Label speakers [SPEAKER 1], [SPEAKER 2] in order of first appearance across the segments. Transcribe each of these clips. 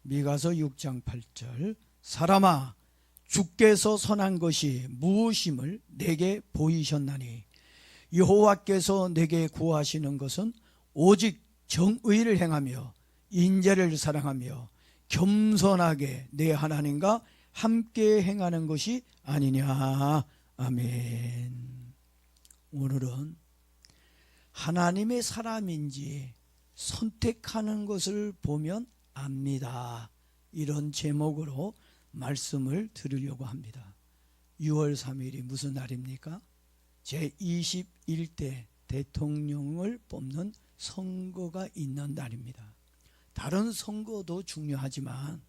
[SPEAKER 1] 미가서 6장 8절 사람아 주께서 선한 것이 무엇임을 내게 보이셨나니 여호와께서 내게 구하시는 것은 오직 정의를 행하며 인자를 사랑하며 겸손하게 내 하나님과 함께 행하는 것이 아니냐. 아멘. 오늘은 하나님의 사람인지 선택하는 것을 보면 압니다. 이런 제목으로 말씀을 드리려고 합니다. 6월 3일이 무슨 날입니까? 제21대 대통령을 뽑는 선거가 있는 날입니다. 다른 선거도 중요하지만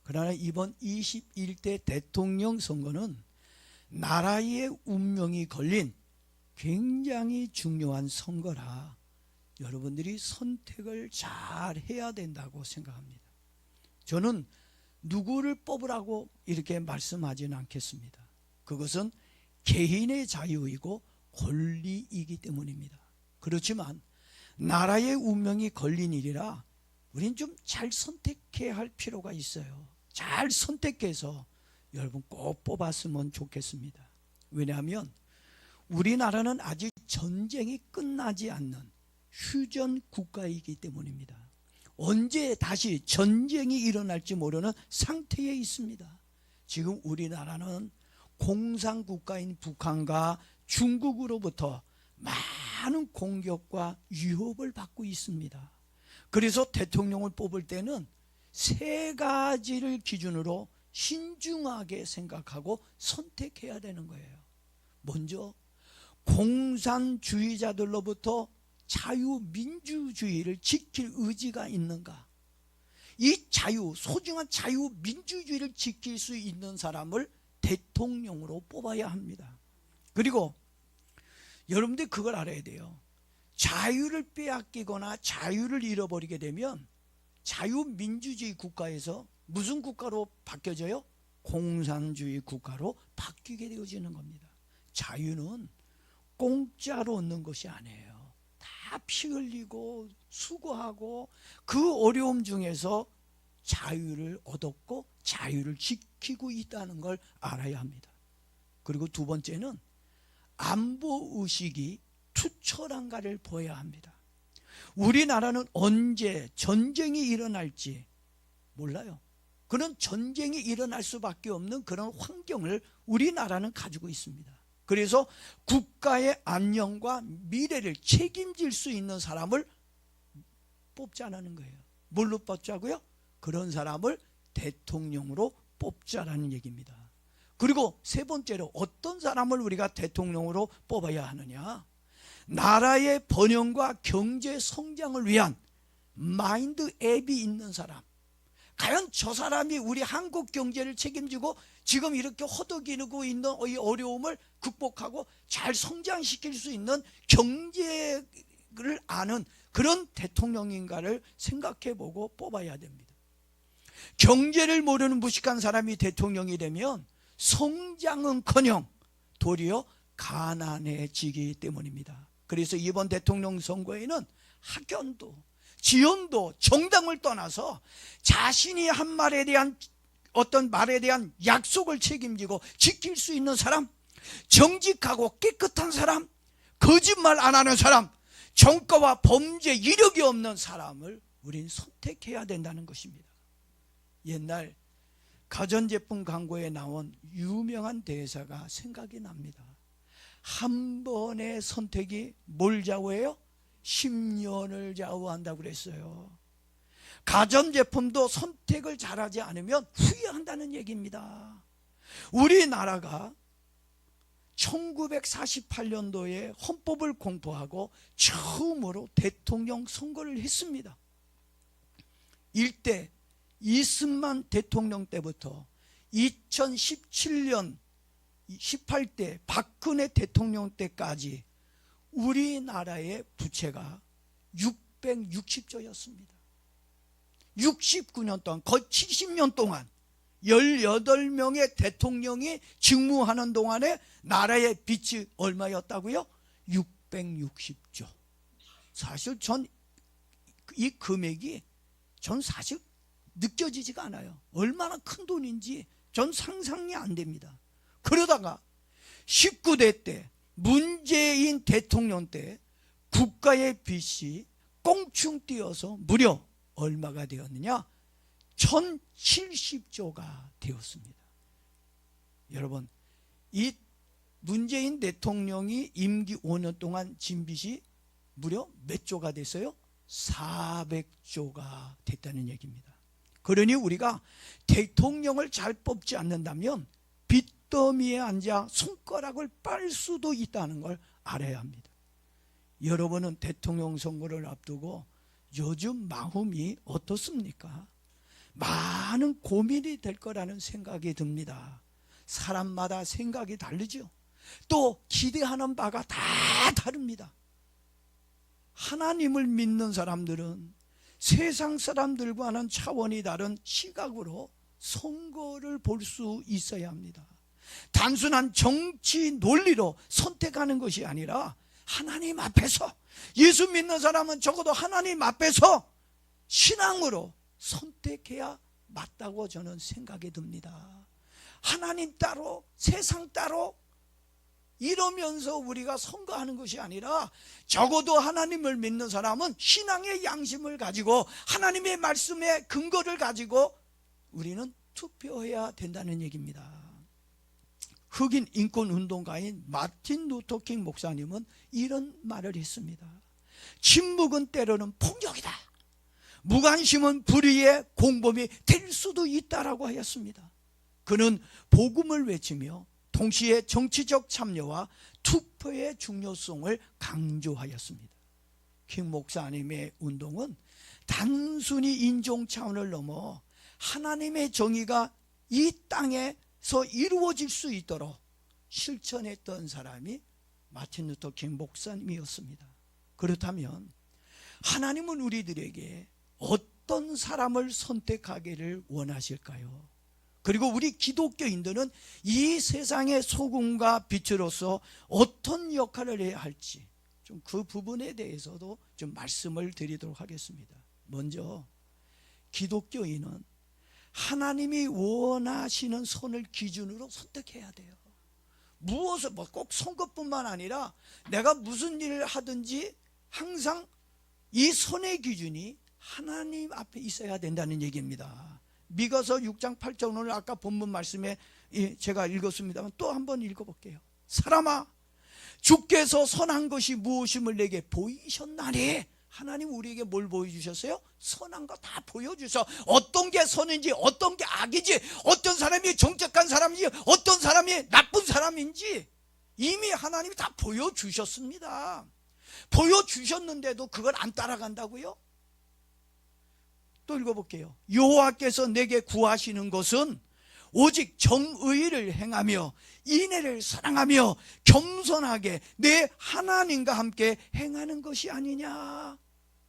[SPEAKER 1] 그러나 이번 21대 대통령 선거는 나라의 운명이 걸린 굉장히 중요한 선거라 여러분들이 선택을 잘 해야 된다고 생각합니다. 저는 누구를 뽑으라고 이렇게 말씀하지는 않겠습니다. 그것은 개인의 자유이고 권리이기 때문입니다. 그렇지만 나라의 운명이 걸린 일이라 우린 좀 잘 선택해야 할 필요가 있어요. 잘 선택해서 여러분 꼭 뽑았으면 좋겠습니다. 왜냐하면 우리나라는 아직 전쟁이 끝나지 않는 휴전 국가이기 때문입니다. 언제 다시 전쟁이 일어날지 모르는 상태에 있습니다. 지금 우리나라는 공산국가인 북한과 중국으로부터 많은 공격과 위협을 받고 있습니다. 그래서 대통령을 뽑을 때는 세 가지를 기준으로 신중하게 생각하고 선택해야 되는 거예요. 먼저 공산주의자들로부터 자유민주주의를 지킬 의지가 있는가? 이 소중한 자유민주주의를 지킬 수 있는 사람을 대통령으로 뽑아야 합니다. 그리고 여러분들 그걸 알아야 돼요. 자유를 빼앗기거나 자유를 잃어버리게 되면 자유민주주의 국가에서 무슨 국가로 바뀌어져요? 공산주의 국가로 바뀌게 되어지는 겁니다. 자유는 공짜로 얻는 것이 아니에요. 다 피 흘리고 수고하고 그 어려움 중에서 자유를 얻었고 자유를 지키고 있다는 걸 알아야 합니다. 그리고 두 번째는 안보의식이 투철한가를 보여야 합니다. 우리나라는 언제 전쟁이 일어날지 몰라요. 그런 전쟁이 일어날 수밖에 없는 그런 환경을 우리나라는 가지고 있습니다. 그래서 국가의 안녕과 미래를 책임질 수 있는 사람을 뽑자라는 거예요. 뭘로 뽑자고요? 그런 사람을 대통령으로 뽑자라는 얘기입니다. 그리고 세 번째로 어떤 사람을 우리가 대통령으로 뽑아야 하느냐? 나라의 번영과 경제 성장을 위한 마인드 앱이 있는 사람. 과연 저 사람이 우리 한국 경제를 책임지고 지금 이렇게 허덕이고 있는 이 어려움을 극복하고 잘 성장시킬 수 있는 경제를 아는 그런 대통령인가를 생각해보고 뽑아야 됩니다. 경제를 모르는 무식한 사람이 대통령이 되면 성장은커녕 도리어 가난해지기 때문입니다. 그래서 이번 대통령 선거에는 학연도 지연도 정당을 떠나서 자신이 한 말에 대한 어떤 말에 대한 약속을 책임지고 지킬 수 있는 사람, 정직하고 깨끗한 사람, 거짓말 안 하는 사람, 정과와 범죄 이력이 없는 사람을 우린 선택해야 된다는 것입니다. 옛날 가전제품 광고에 나온 유명한 대사가 생각이 납니다. 한 번의 선택이 뭘 좌우해요? 10년을 좌우한다고 그랬어요. 가전제품도 선택을 잘하지 않으면 후회한다는 얘기입니다. 우리나라가 1948년도에 헌법을 공포하고 처음으로 대통령 선거를 했습니다. 일대 이승만 대통령 때부터 2017년 18대 박근혜 대통령 때까지 우리나라의 부채가 660조였습니다. 69년 동안 거의 70년 동안 18명의 대통령이 직무하는 동안에 나라의 빚이 얼마였다고요? 660조. 사실 전 이 금액이 전 사실 느껴지지가 않아요. 얼마나 큰 돈인지 전 상상이 안 됩니다. 그러다가 19대 때 문재인 대통령 때 국가의 빚이 꽁충 뛰어서 무려 얼마가 되었느냐? 1070조가 되었습니다. 여러분, 이 문재인 대통령이 임기 5년 동안 진 빚이 무려 몇 조가 됐어요? 400조가 됐다는 얘기입니다. 그러니 우리가 대통령을 잘 뽑지 않는다면 빚더미에 앉아 손가락을 빨 수도 있다는 걸 알아야 합니다. 여러분은 대통령 선거를 앞두고 요즘 마음이 어떻습니까? 많은 고민이 될 거라는 생각이 듭니다. 사람마다 생각이 다르죠. 또 기대하는 바가 다 다릅니다. 하나님을 믿는 사람들은 세상 사람들과는 차원이 다른 시각으로 선거를 볼 수 있어야 합니다. 단순한 정치 논리로 선택하는 것이 아니라 하나님 앞에서, 예수 믿는 사람은 적어도 하나님 앞에서 신앙으로 선택해야 맞다고 저는 생각이 듭니다. 하나님 따로 세상 따로 이러면서 우리가 선거하는 것이 아니라 적어도 하나님을 믿는 사람은 신앙의 양심을 가지고 하나님의 말씀의 근거를 가지고 우리는 투표해야 된다는 얘기입니다. 흑인 인권운동가인 마틴 루터킹 목사님은 이런 말을 했습니다. 침묵은 때로는 폭력이다. 무관심은 불의의 공범이 될 수도 있다라고 하였습니다. 그는 복음을 외치며 동시에 정치적 참여와 투표의 중요성을 강조하였습니다. 킹 목사님의 운동은 단순히 인종 차원을 넘어 하나님의 정의가 이 땅에서 이루어질 수 있도록 실천했던 사람이 마틴 루터 킹 목사님이었습니다. 그렇다면 하나님은 우리들에게 어떤 사람을 선택하기를 원하실까요? 그리고 우리 기독교인들은 이 세상의 소금과 빛으로서 어떤 역할을 해야 할지 좀 그 부분에 대해서도 좀 말씀을 드리도록 하겠습니다. 먼저 기독교인은 하나님이 원하시는 선을 기준으로 선택해야 돼요. 무엇을 꼭 선거뿐만 아니라 내가 무슨 일을 하든지 항상 이 선의 기준이 하나님 앞에 있어야 된다는 얘기입니다. 미가서 6장 8절, 오늘 아까 본문 말씀에 제가 읽었습니다만 또 한번 읽어볼게요. 사람아, 주께서 선한 것이 무엇임을 내게 보이셨나니. 하나님 우리에게 뭘 보여주셨어요? 선한 거 다 보여주셔. 어떤 게 선인지 어떤 게 악인지, 어떤 사람이 정직한 사람인지 어떤 사람이 나쁜 사람인지 이미 하나님이 다 보여주셨습니다. 보여주셨는데도 그걸 안 따라간다고요? 또 읽어볼게요. 여호와께서 내게 구하시는 것은 오직 정의를 행하며 인애를 사랑하며 겸손하게 내 하나님과 함께 행하는 것이 아니냐.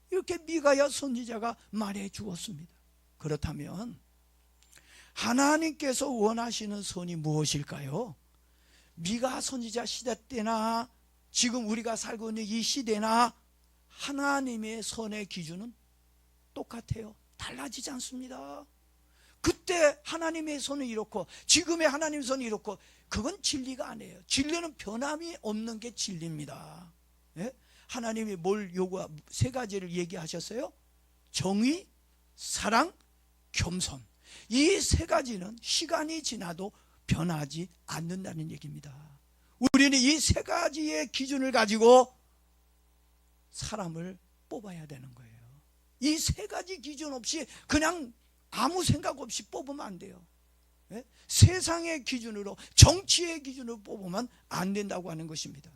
[SPEAKER 1] 이렇게 미가야 선지자가 말해 주었습니다. 그렇다면 하나님께서 원하시는 선이 무엇일까요? 미가 선지자 시대 때나 지금 우리가 살고 있는 이 시대나 하나님의 선의 기준은 똑같아요. 달라지지 않습니다. 그때 하나님의 선은 이렇고 지금의 하나님의 선이 이렇고, 그건 진리가 아니에요. 진리는 변함이 없는 게 진리입니다. 예? 하나님이 뭘 요구하, 세 가지를 얘기하셨어요. 정의, 사랑, 겸손. 이 세 가지는 시간이 지나도 변하지 않는다는 얘기입니다. 우리는 이 세 가지의 기준을 가지고 사람을 뽑아야 되는 거예요. 이 세 가지 기준 없이 그냥 아무 생각 없이 뽑으면 안 돼요. 예? 세상의 기준으로, 정치의 기준으로 뽑으면 안 된다고 하는 것입니다.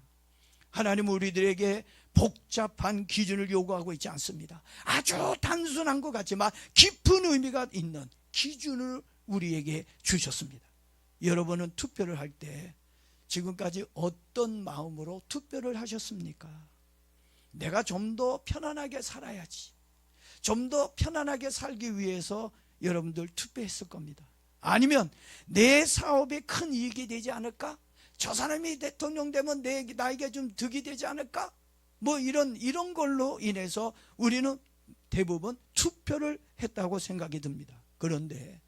[SPEAKER 1] 하나님은 우리들에게 복잡한 기준을 요구하고 있지 않습니다. 아주 단순한 것 같지만 깊은 의미가 있는 기준을 우리에게 주셨습니다. 여러분은 투표를 할 때 지금까지 어떤 마음으로 투표를 하셨습니까? 내가 좀 더 편안하게 살아야지, 좀 더 편안하게 살기 위해서 여러분들 투표했을 겁니다. 아니면 내 사업에 큰 이익이 되지 않을까? 저 사람이 대통령 되면 나에게 좀 득이 되지 않을까? 뭐 이런 걸로 인해서 우리는 대부분 투표를 했다고 생각이 듭니다. 그런데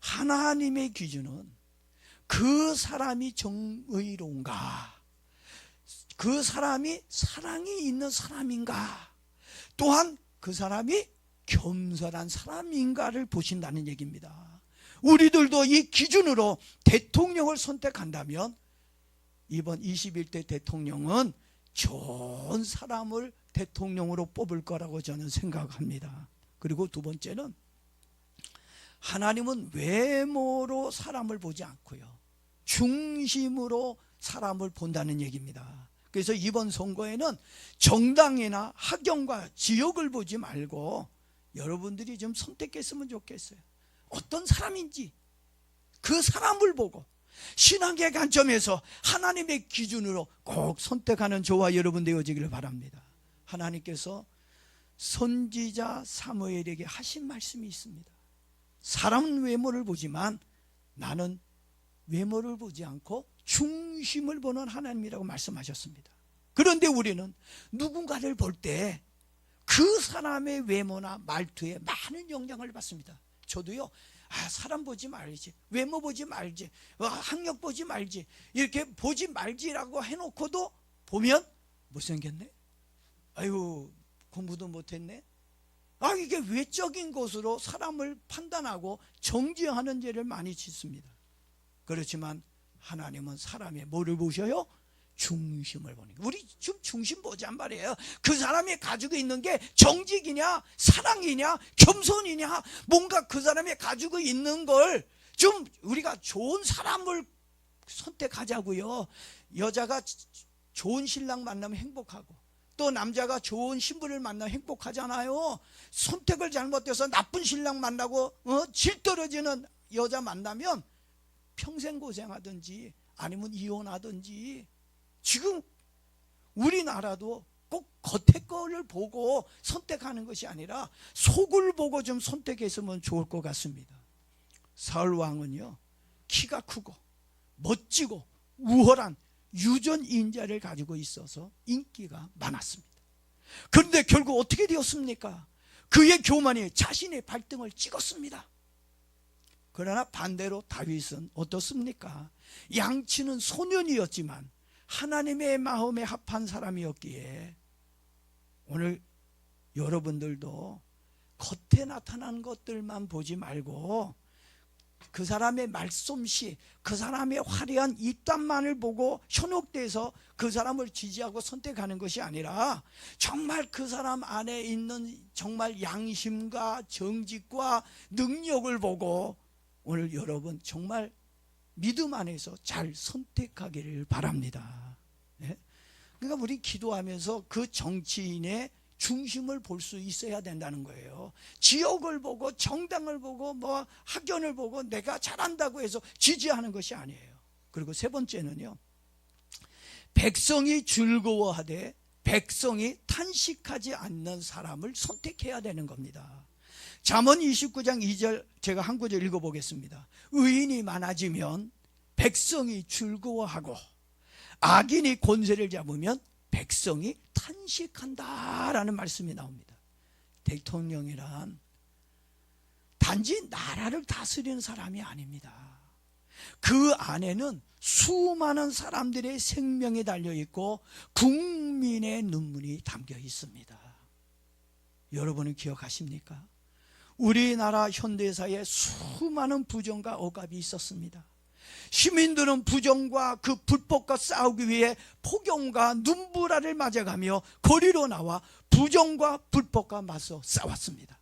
[SPEAKER 1] 하나님의 기준은 그 사람이 정의로운가, 그 사람이 사랑이 있는 사람인가, 또한 그 사람이 겸손한 사람인가를 보신다는 얘기입니다. 우리들도 이 기준으로 대통령을 선택한다면 이번 21대 대통령은 좋은 사람을 대통령으로 뽑을 거라고 저는 생각합니다. 그리고 두 번째는 하나님은 외모로 사람을 보지 않고요, 중심으로 사람을 본다는 얘기입니다. 그래서 이번 선거에는 정당이나 학연과 지역을 보지 말고 여러분들이 좀 선택했으면 좋겠어요. 어떤 사람인지 그 사람을 보고 신앙의 관점에서 하나님의 기준으로 꼭 선택하는 저와 여러분 되어지기를 바랍니다. 하나님께서 선지자 사무엘에게 하신 말씀이 있습니다. 사람은 외모를 보지만 나는 외모를 보지 않고 중심을 보는 하나님이라고 말씀하셨습니다. 그런데 우리는 누군가를 볼 때 그 사람의 외모나 말투에 많은 영향을 받습니다. 저도요, 사람 보지 말지, 외모 보지 말지, 학력 보지 말지, 이렇게 보지 말지라고 해놓고도 보면 못생겼네, 아유 공부도 못했네, 이게 외적인 것으로 사람을 판단하고 정죄하는 죄를 많이 짓습니다. 그렇지만 하나님은 사람의 뭐를 보셔요? 중심을 보는 거예요. 우리 좀 중심 보자는 말이에요. 그 사람이 가지고 있는 게 정직이냐, 사랑이냐, 겸손이냐, 뭔가 그 사람이 가지고 있는 걸 좀 우리가 좋은 사람을 선택하자고요. 여자가 좋은 신랑 만나면 행복하고 또 남자가 좋은 신부를 만나면 행복하잖아요. 선택을 잘못해서 나쁜 신랑 만나고 질 떨어지는 여자 만나면 평생 고생하든지 아니면 이혼하든지. 지금 우리나라도 꼭 겉에 거를 보고 선택하는 것이 아니라 속을 보고 좀 선택했으면 좋을 것 같습니다. 사울 왕은요, 키가 크고 멋지고 우월한 유전인자를 가지고 있어서 인기가 많았습니다. 그런데 결국 어떻게 되었습니까? 그의 교만이 자신의 발등을 찍었습니다. 그러나 반대로 다윗은 어떻습니까? 양치는 소년이었지만 하나님의 마음에 합한 사람이었기에 오늘 여러분들도 겉에 나타난 것들만 보지 말고 그 사람의 말솜씨, 그 사람의 화려한 입담만을 보고 현혹돼서 그 사람을 지지하고 선택하는 것이 아니라 정말 그 사람 안에 있는 정말 양심과 정직과 능력을 보고 오늘 여러분 정말 믿음 안에서 잘 선택하기를 바랍니다. 네? 그러니까 우리 기도하면서 그 정치인의 중심을 볼 수 있어야 된다는 거예요. 지역을 보고 정당을 보고 뭐 학연을 보고 내가 잘한다고 해서 지지하는 것이 아니에요. 그리고 세 번째는요, 백성이 즐거워하되 백성이 탄식하지 않는 사람을 선택해야 되는 겁니다. 잠언 29장 2절 제가 한 구절 읽어보겠습니다. 의인이 많아지면 백성이 즐거워하고 악인이 권세를 잡으면 백성이 탄식한다라는 말씀이 나옵니다. 대통령이란 단지 나라를 다스리는 사람이 아닙니다. 그 안에는 수많은 사람들의 생명이 달려있고 국민의 눈물이 담겨 있습니다. 여러분은 기억하십니까? 우리나라 현대사에 수많은 부정과 억압이 있었습니다. 시민들은 부정과 그 불법과 싸우기 위해 폭염과 눈보라를 맞아가며 거리로 나와 부정과 불법과 맞서 싸웠습니다.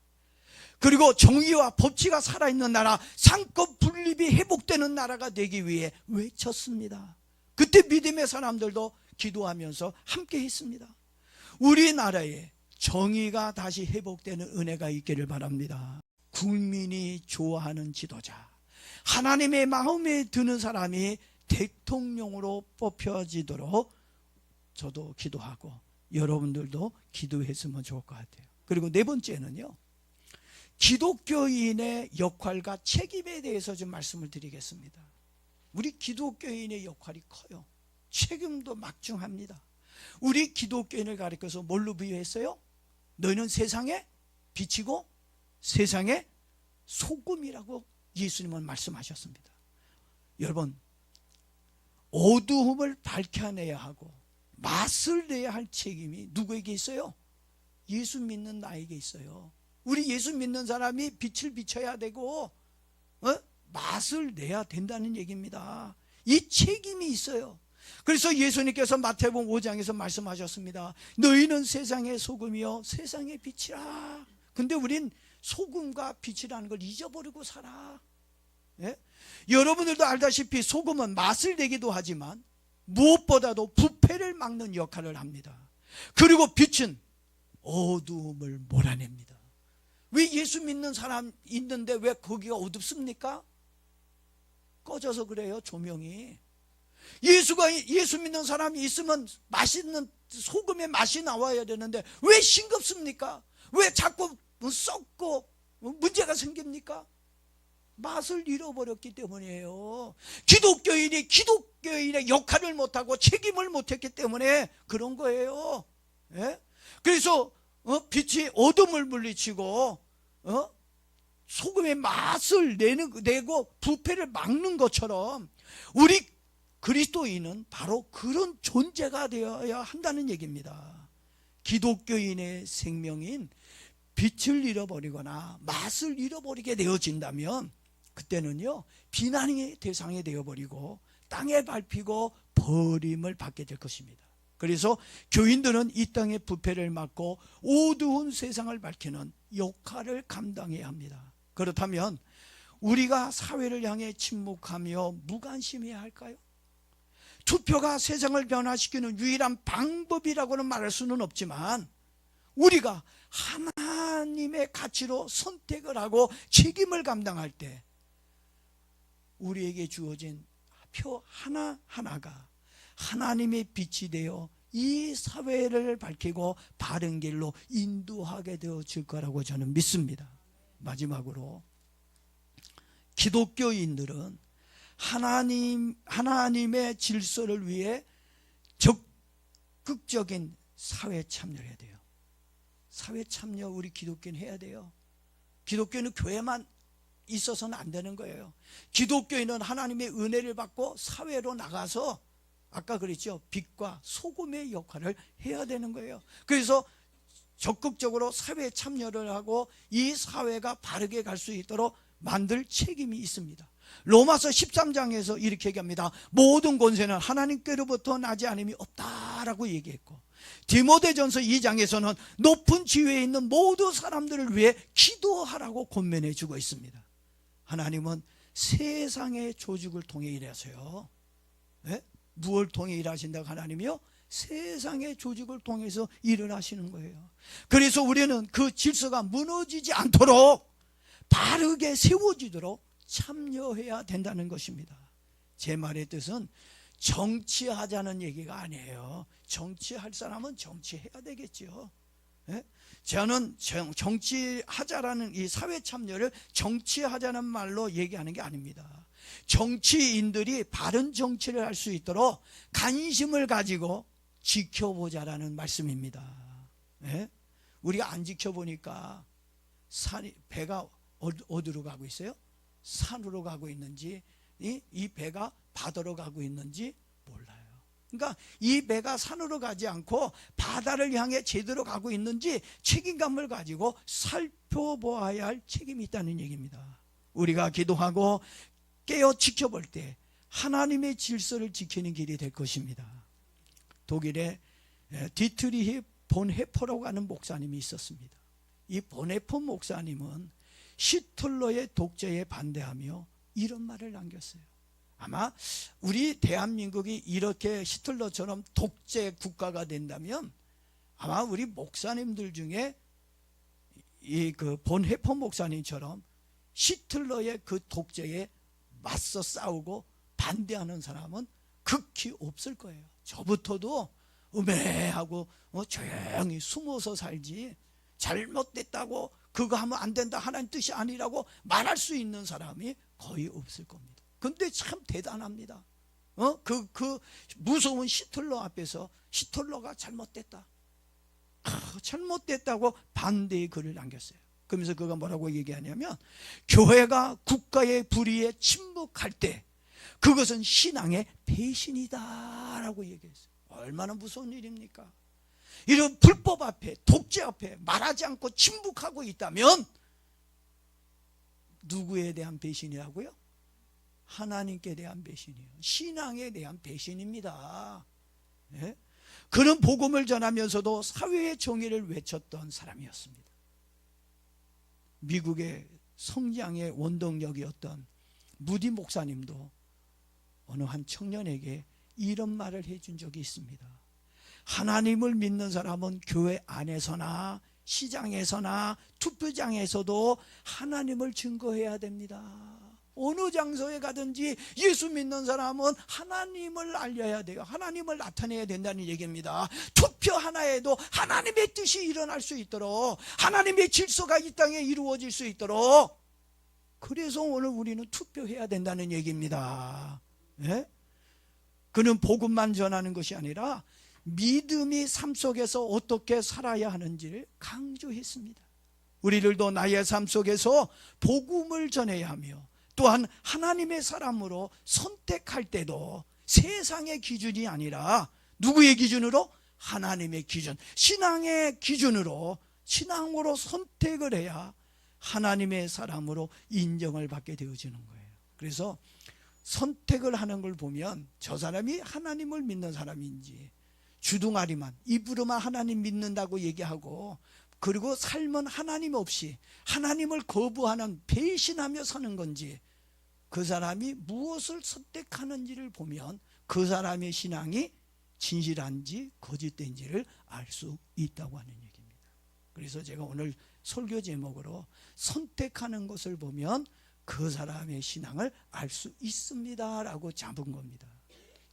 [SPEAKER 1] 그리고 정의와 법치가 살아있는 나라, 상권 분립이 회복되는 나라가 되기 위해 외쳤습니다. 그때 믿음의 사람들도 기도하면서 함께 했습니다. 우리나라에 정의가 다시 회복되는 은혜가 있기를 바랍니다. 국민이 좋아하는 지도자, 하나님의 마음에 드는 사람이 대통령으로 뽑혀지도록 저도 기도하고 여러분들도 기도했으면 좋을 것 같아요. 그리고 네 번째는요, 기독교인의 역할과 책임에 대해서 좀 말씀을 드리겠습니다. 우리 기독교인의 역할이 커요. 책임도 막중합니다. 우리 기독교인을 가리켜서 뭘로 비유했어요? 너희는 세상에 빛이고 세상에 소금이라고 예수님은 말씀하셨습니다. 여러분, 어두움을 밝혀내야 하고 맛을 내야 할 책임이 누구에게 있어요? 예수 믿는 나에게 있어요. 우리 예수 믿는 사람이 빛을 비춰야 되고 맛을 내야 된다는 얘기입니다. 이 책임이 있어요. 그래서 예수님께서 마태복음 5장에서 말씀하셨습니다. 너희는 세상의 소금이요 세상의 빛이라. 근데 우린 소금과 빛이라는 걸 잊어버리고 살아. 예? 여러분들도 알다시피 소금은 맛을 내기도 하지만 무엇보다도 부패를 막는 역할을 합니다. 그리고 빛은 어두움을 몰아냅니다. 왜 예수 믿는 사람 있는데 왜 거기가 어둡습니까? 꺼져서 그래요. 조명이. 예수 믿는 사람이 있으면 맛있는 소금의 맛이 나와야 되는데 왜 싱겁습니까? 왜 자꾸 썩고 문제가 생깁니까? 맛을 잃어버렸기 때문이에요. 기독교인의 역할을 못하고 책임을 못했기 때문에 그런 거예요. 예? 그래서 빛이 어둠을 물리치고 소금의 맛을 내고 부패를 막는 것처럼 우리 그리스도인은 바로 그런 존재가 되어야 한다는 얘기입니다. 기독교인의 생명인 빛을 잃어버리거나 맛을 잃어버리게 되어진다면 그때는요 비난의 대상이 되어버리고 땅에 밟히고 버림을 받게 될 것입니다. 그래서 교인들은 이 땅의 부패를 막고 어두운 세상을 밝히는 역할을 감당해야 합니다. 그렇다면 우리가 사회를 향해 침묵하며 무관심해야 할까요? 투표가 세상을 변화시키는 유일한 방법이라고는 말할 수는 없지만 우리가 하나님의 가치로 선택을 하고 책임을 감당할 때 우리에게 주어진 표 하나하나가 하나님의 빛이 되어 이 사회를 밝히고 바른 길로 인도하게 되어질 거라고 저는 믿습니다. 마지막으로 기독교인들은 하나님의 질서를 위해 적극적인 사회 참여를 해야 돼요. 사회 참여 우리 기독교는 해야 돼요. 기독교는 교회만 있어서는 안 되는 거예요. 기독교인은 하나님의 은혜를 받고 사회로 나가서 아까 그랬죠. 빛과 소금의 역할을 해야 되는 거예요. 그래서 적극적으로 사회에 참여를 하고 이 사회가 바르게 갈 수 있도록 만들 책임이 있습니다. 로마서 13장에서 이렇게 얘기합니다. 모든 권세는 하나님께로부터 나지 않음이 없다라고 얘기했고 디모데전서 2장에서는 높은 지위에 있는 모든 사람들을 위해 기도하라고 권면해 주고 있습니다. 하나님은 세상의 조직을 통해 일하세요. 네? 무엇을 통해 일하신다고 하나님이요? 세상의 조직을 통해서 일을 하시는 거예요. 그래서 우리는 그 질서가 무너지지 않도록 바르게 세워지도록 참여해야 된다는 것입니다. 제 말의 뜻은 정치하자는 얘기가 아니에요. 정치할 사람은 정치해야 되겠죠. 예? 저는 정치하자라는 이 사회 참여를 정치하자는 말로 얘기하는 게 아닙니다. 정치인들이 바른 정치를 할 수 있도록 관심을 가지고 지켜보자라는 말씀입니다. 예? 우리가 안 지켜보니까 배가 어디로 가고 있어요? 산으로 가고 있는지 이 배가 바다로 가고 있는지 몰라요. 그러니까 이 배가 산으로 가지 않고 바다를 향해 제대로 가고 있는지 책임감을 가지고 살펴보아야 할 책임이 있다는 얘기입니다. 우리가 기도하고 깨어 지켜볼 때 하나님의 질서를 지키는 길이 될 것입니다. 독일의 디트리히 본헤퍼라고 하는 목사님이 있었습니다. 이 본헤퍼 목사님은 히틀러의 독재에 반대하며 이런 말을 남겼어요. 아마 우리 대한민국이 이렇게 히틀러처럼 독재 국가가 된다면 아마 우리 목사님들 중에 이 그 본헤퍼 목사님처럼 히틀러의 그 독재에 맞서 싸우고 반대하는 사람은 극히 없을 거예요. 저부터도 음해하고 조용히 숨어서 살지 잘못됐다고 그거 하면 안 된다 하나님 뜻이 아니라고 말할 수 있는 사람이 거의 없을 겁니다. 근데 참 대단합니다. 그 무서운 히틀러 앞에서 히틀러가 잘못됐다. 잘못됐다고 반대의 글을 남겼어요. 그러면서 그가 뭐라고 얘기하냐면 교회가 국가의 불의에 침묵할 때 그것은 신앙의 배신이다 라고 얘기했어요. 얼마나 무서운 일입니까? 이런 불법 앞에, 독재 앞에 말하지 않고 침묵하고 있다면 누구에 대한 배신이라고요? 하나님께 대한 배신이에요. 신앙에 대한 배신입니다. 네? 그는 복음을 전하면서도 사회의 정의를 외쳤던 사람이었습니다. 미국의 성장의 원동력이었던 무디 목사님도 어느 한 청년에게 이런 말을 해준 적이 있습니다. 하나님을 믿는 사람은 교회 안에서나 시장에서나 투표장에서도 하나님을 증거해야 됩니다. 어느 장소에 가든지 예수 믿는 사람은 하나님을 알려야 돼요. 하나님을 나타내야 된다는 얘기입니다. 투표 하나에도 하나님의 뜻이 일어날 수 있도록, 하나님의 질서가 이 땅에 이루어질 수 있도록, 그래서 오늘 우리는 투표해야 된다는 얘기입니다. 네? 그는 복음만 전하는 것이 아니라 믿음이 삶 속에서 어떻게 살아야 하는지를 강조했습니다. 우리들도 나의 삶 속에서 복음을 전해야 하며 또한 하나님의 사람으로 선택할 때도 세상의 기준이 아니라 누구의 기준으로? 하나님의 기준, 신앙의 기준으로, 신앙으로 선택을 해야 하나님의 사람으로 인정을 받게 되어지는 거예요. 그래서 선택을 하는 걸 보면 저 사람이 하나님을 믿는 사람인지, 주둥아리만 입으로만 하나님 믿는다고 얘기하고 그리고 삶은 하나님 없이 하나님을 거부하는, 배신하며 사는 건지, 그 사람이 무엇을 선택하는지를 보면 그 사람의 신앙이 진실한지 거짓된지를 알 수 있다고 하는 얘기입니다. 그래서 제가 오늘 설교 제목으로 선택하는 것을 보면 그 사람의 신앙을 알 수 있습니다 라고 잡은 겁니다.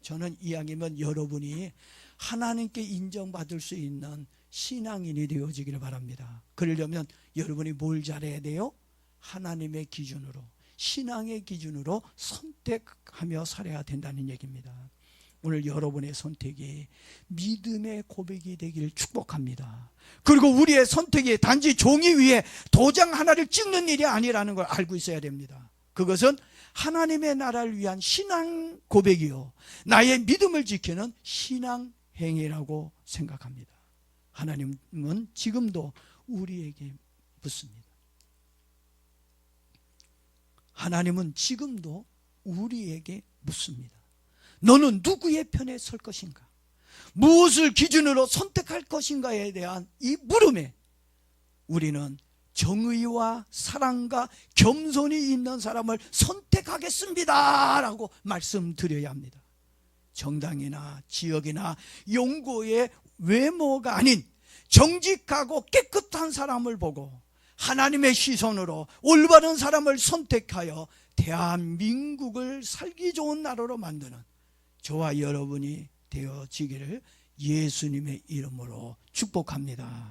[SPEAKER 1] 저는 이야기면 여러분이 하나님께 인정받을 수 있는 신앙인이 되어지기를 바랍니다. 그러려면 여러분이 뭘 잘해야 돼요? 하나님의 기준으로, 신앙의 기준으로 선택하며 살아야 된다는 얘기입니다. 오늘 여러분의 선택이 믿음의 고백이 되기를 축복합니다. 그리고 우리의 선택이 단지 종이 위에 도장 하나를 찍는 일이 아니라는 걸 알고 있어야 됩니다. 그것은 하나님의 나라를 위한 신앙 고백이요, 나의 믿음을 지키는 신앙 행위라고 생각합니다. 하나님은 지금도 우리에게 묻습니다. 하나님은 지금도 우리에게 묻습니다. 너는 누구의 편에 설 것인가? 무엇을 기준으로 선택할 것인가에 대한 이 물음에 우리는 정의와 사랑과 겸손이 있는 사람을 선택하겠습니다 라고 말씀드려야 합니다. 정당이나 지역이나 용고의 외모가 아닌 정직하고 깨끗한 사람을 보고 하나님의 시선으로 올바른 사람을 선택하여 대한민국을 살기 좋은 나라로 만드는 저와 여러분이 되어지기를 예수님의 이름으로 축복합니다.